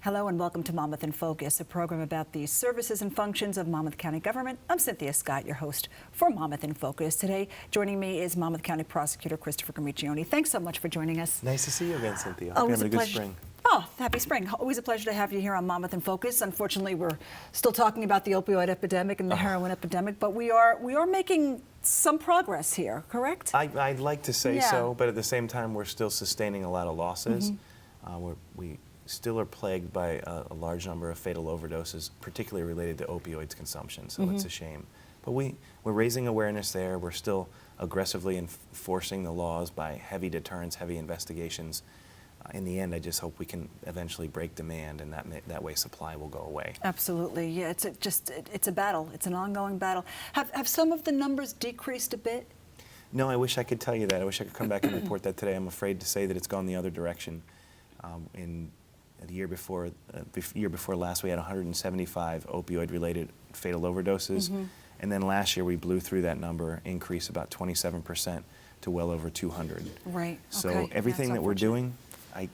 Hello and welcome to Monmouth in Focus, a program about the services and functions of Monmouth County government. I'm Cynthia Scott, your host for Monmouth in Focus. Today, joining me is Monmouth County Prosecutor Christopher Gamiccioni. Thanks so much for joining us. Nice to see you again, Cynthia. Always having a a good pleasure. spring. Oh, happy spring. Always a pleasure to have you here on Monmouth in Focus. Unfortunately, we're still talking about the opioid epidemic and the heroin epidemic, but we are making some progress here, correct? I'd like to say Yeah. so, but at the same time, we're still sustaining a lot of losses. We still are plagued by a large number of fatal overdoses, particularly related to opioids consumption, so it's a shame. But we're raising awareness there. We're still aggressively enforcing the laws by heavy deterrence, heavy investigations. In the end, I just hope we can eventually break demand, and that way supply will go away. Absolutely, yeah. It's a battle. It's an ongoing battle. Have some of the numbers decreased a bit? No, I wish I could tell you that. I wish I could come back and report that today. I'm afraid to say that it's gone the other direction. In the year before last, we had 175 opioid-related fatal overdoses, and then last year we blew through that number, increased about 27% to well over 200. Right. So okay. everything That's that we're unfortunate. doing,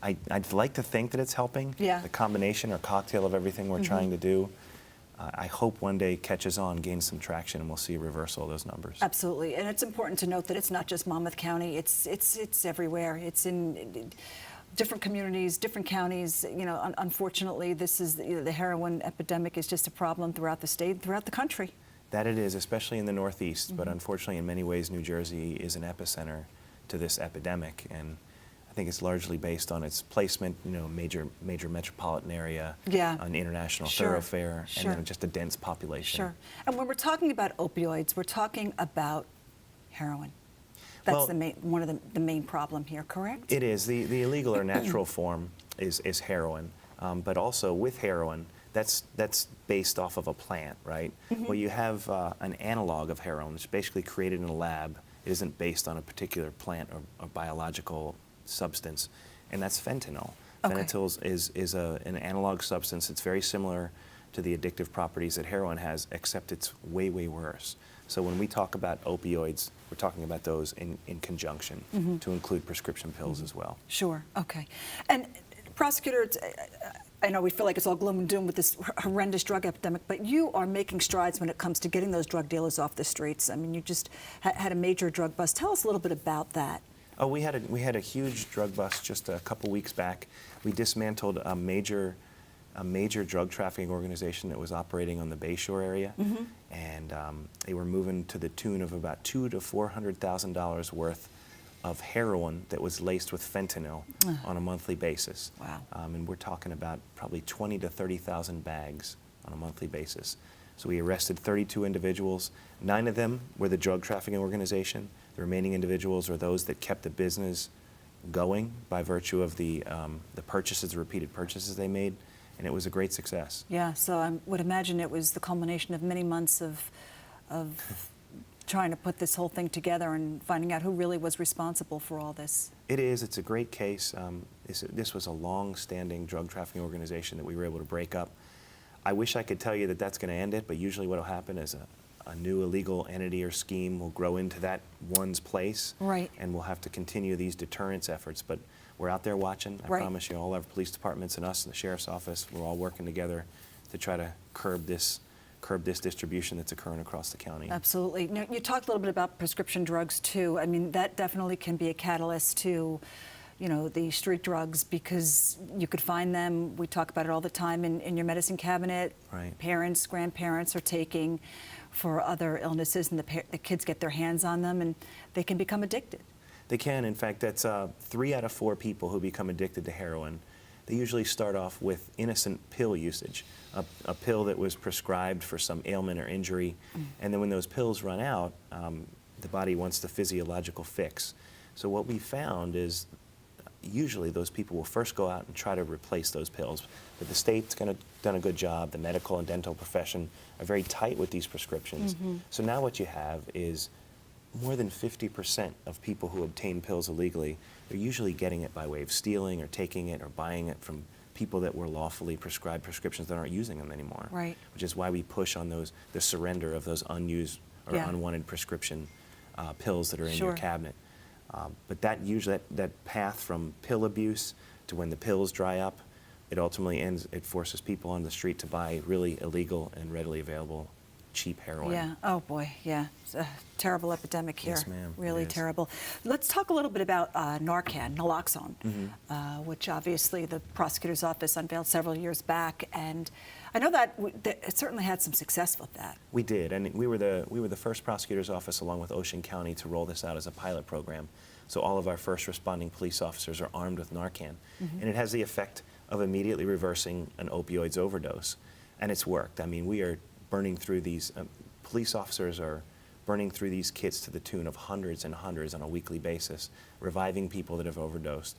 I'd like to think that it's helping. Yeah. The combination or cocktail of everything we're trying to do. I hope one day catches on, gains some traction, and we'll see a reversal of those numbers. Absolutely, and it's important to note that it's not just Monmouth County. It's everywhere. It's in different communities, different counties. You know, unfortunately, this is the heroin epidemic is just a problem throughout the state, throughout the country. That it is, especially in the Northeast, but unfortunately in many ways New Jersey is an epicenter to this epidemic, and I think it's largely based on its placement, you know, major metropolitan area, Yeah. an international Sure. thoroughfare, Sure. and then just a dense population. Sure. And when we're talking about opioids, we're talking about heroin. That's Well, one of the main problem here, correct? It is. The illegal or natural form is heroin, but also with heroin, that's based off of a plant, right? Well, you have an analog of heroin. It's basically created in a lab. It isn't based on a particular plant or biological substance, and that's fentanyl. Okay. Fentanyl is an analog substance. It's very similar to the addictive properties that heroin has, except it's way, way worse. So when we talk about opioids, we're talking about those in conjunction to include prescription pills as well. Sure, okay. And prosecutor, I know we feel like it's all gloom and doom with this horrendous drug epidemic, but you are making strides when it comes to getting those drug dealers off the streets. I mean, you just had a major drug bust. Tell us a little bit about that. Oh, we had a huge drug bust just a couple weeks back. We dismantled a major drug trafficking organization that was operating on the Bayshore area, and they were moving to the tune of about $200,000 to $400,000 worth of heroin that was laced with fentanyl on a monthly basis. Wow. And we're talking about probably 20 to 30,000 bags on a monthly basis. So we arrested 32 individuals. 9 of them were the drug trafficking organization. The remaining individuals are those that kept the business going by virtue of the repeated purchases they made, and it was a great success. Yeah, so I would imagine it was the culmination of many months of trying to put this whole thing together and finding out who really was responsible for all this. It is. It's a great case. This was a long-standing drug trafficking organization that we were able to break up. I wish I could tell you that that's going to end it, but usually what will happen is a new illegal entity or scheme will grow into that one's place, Right. and we'll have to continue these deterrence efforts. But we're out there watching. I Right. promise you, all our police departments and us and the sheriff's office, we're all working together to try to curb this distribution that's occurring across the county. Absolutely. Now, you talked a little bit about prescription drugs too. I mean, that definitely can be a catalyst to, you know, the street drugs, because you could find them, we talk about it all the time, in your medicine cabinet. Right. Parents, grandparents are taking for other illnesses, and the kids get their hands on them, and they can become addicted. They can. In fact, that's 3 out of 4 people who become addicted to heroin. They usually start off with innocent pill usage, a pill that was prescribed for some ailment or injury, and then when those pills run out, the body wants the physiological fix. So what we found is usually those people will first go out and try to replace those pills, but the state's done a good job. The medical and dental profession are very tight with these prescriptions. So now what you have is more than 50% of people who obtain pills illegally, they're usually getting it by way of stealing or taking it or buying it from people that were lawfully prescribed prescriptions that aren't using them anymore. Right. Which is why we push on the surrender of those unused or Yeah. unwanted prescription pills that are in Sure. your cabinet. But that path from pill abuse to when the pills dry up, it ultimately ends, it forces people on the street to buy really illegal and readily available cheap heroin. Yeah. Oh boy. Yeah. It's a terrible epidemic here. Yes, ma'am. Really It is. terrible. Let's talk a little bit about Narcan, naloxone, which obviously the prosecutor's office unveiled several years back, and I know that it certainly had some success with that. We did, and we were the first prosecutor's office, along with Ocean County, to roll this out as a pilot program. So all of our first responding police officers are armed with Narcan, and it has the effect of immediately reversing an opioids overdose, and it's worked. I mean, we are burning through these. Police officers are burning through these kits to the tune of hundreds and hundreds on a weekly basis, reviving people that have overdosed.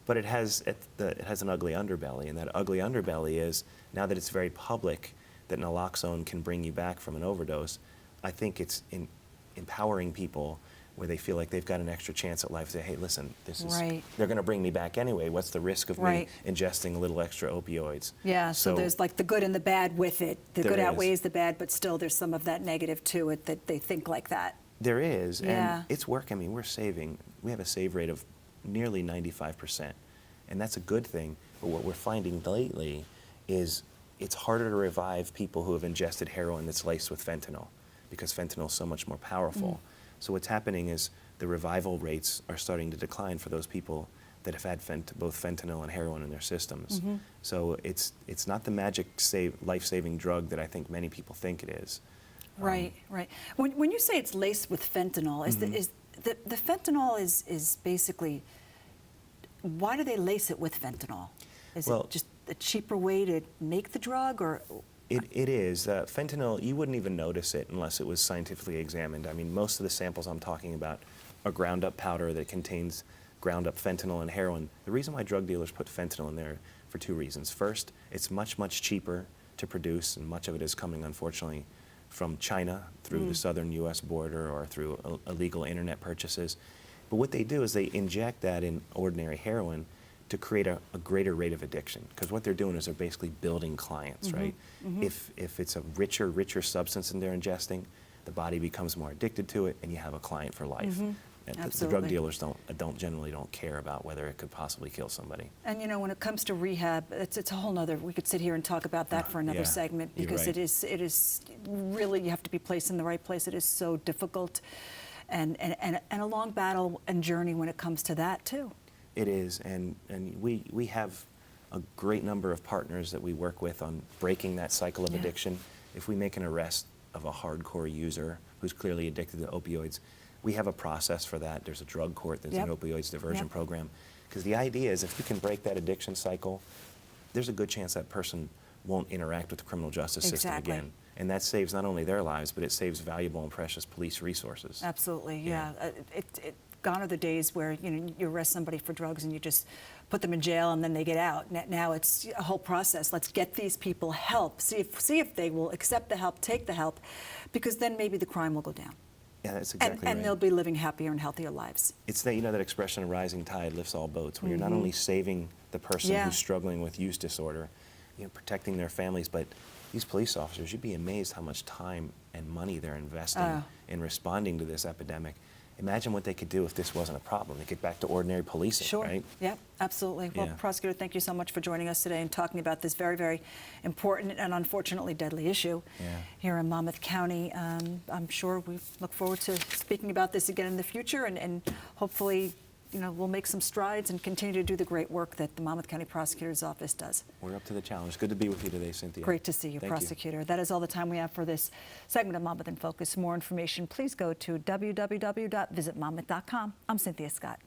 But it has an ugly underbelly, and that ugly underbelly is, now that it's very public that naloxone can bring you back from an overdose, I think it's empowering people where they feel like they've got an extra chance at life. Say, hey, listen, this is, Right. they're going to bring me back anyway. What's the risk of Right. me ingesting a little extra opioids? Yeah, so there's like the good and the bad with it. The There good is. outweighs the bad, but still there's some of that negative to it that they think like that. There is, Yeah. and it's work. I mean, we have a save rate of nearly 95%, and that's a good thing. But what we're finding lately is it's harder to revive people who have ingested heroin that's laced with fentanyl, because fentanyl is so much more powerful. So what's happening is the revival rates are starting to decline for those people that have had both fentanyl and heroin in their systems. So it's not the magic life-saving drug that I think many people think it is. Right, right. When you say it's laced with fentanyl, is the fentanyl is basically, why do they lace it with fentanyl? Is Well, it just a cheaper way to make the drug, or? It is. Fentanyl, you wouldn't even notice it unless it was scientifically examined. I mean, most of the samples I'm talking about are ground up powder that contains ground up fentanyl and heroin. The reason why drug dealers put fentanyl in there for two reasons. First, it's much, much cheaper to produce, and much of it is coming, unfortunately, from China through the southern U.S. border or through illegal internet purchases. But what they do is they inject that in ordinary heroin to create a greater rate of addiction. Because what they're doing is they're basically building clients, right? If it's a richer substance than they're ingesting, the body becomes more addicted to it, and you have a client for life. And the drug Absolutely. dealers generally don't care about whether it could possibly kill somebody. And you know, when it comes to rehab, it's a whole nother. We could sit here and talk about that for another Yeah, segment, you're because right. it is really, you have to be placed in the right place. It is so difficult, and a long battle and journey when it comes to that too. It is, and we have a great number of partners that we work with on breaking that cycle of Yeah. addiction. If we make an arrest of a hardcore user who's clearly addicted to opioids, we have a process for that. There's a drug court, there's an Yep. opioids diversion Yep. program. Because the idea is, if you can break that addiction cycle, there's a good chance that person won't interact with the criminal justice system Exactly. again. And that saves not only their lives, but it saves valuable and precious police resources. Absolutely, Yeah. yeah. Gone are the days where you arrest somebody for drugs and you just put them in jail and then they get out. Now it's a whole process. Let's get these people help. See if they will accept the help, take the help, because then maybe the crime will go down. Yeah, that's exactly And right. they'll be living happier and healthier lives. It's that, that expression, a rising tide lifts all boats, where you're not only saving the person Yeah. who's struggling with use disorder, protecting their families, but these police officers, you'd be amazed how much time and money they're investing in responding to this epidemic. Imagine what they could do if this wasn't a problem. They get back to ordinary policing, Sure. right? Yep, absolutely. Well, Yeah. Prosecutor, thank you so much for joining us today and talking about this very, very important and unfortunately deadly issue Yeah. here in Monmouth County. I'm sure we look forward to speaking about this again in the future, and hopefully, we'll make some strides and continue to do the great work that the Monmouth County Prosecutor's Office does. We're up to the challenge. Good to be with you today, Cynthia. Great to see you, Thank Prosecutor. That is all the time we have for this segment of Monmouth in Focus. For more information, please go to www.visitmonmouth.com. I'm Cynthia Scott.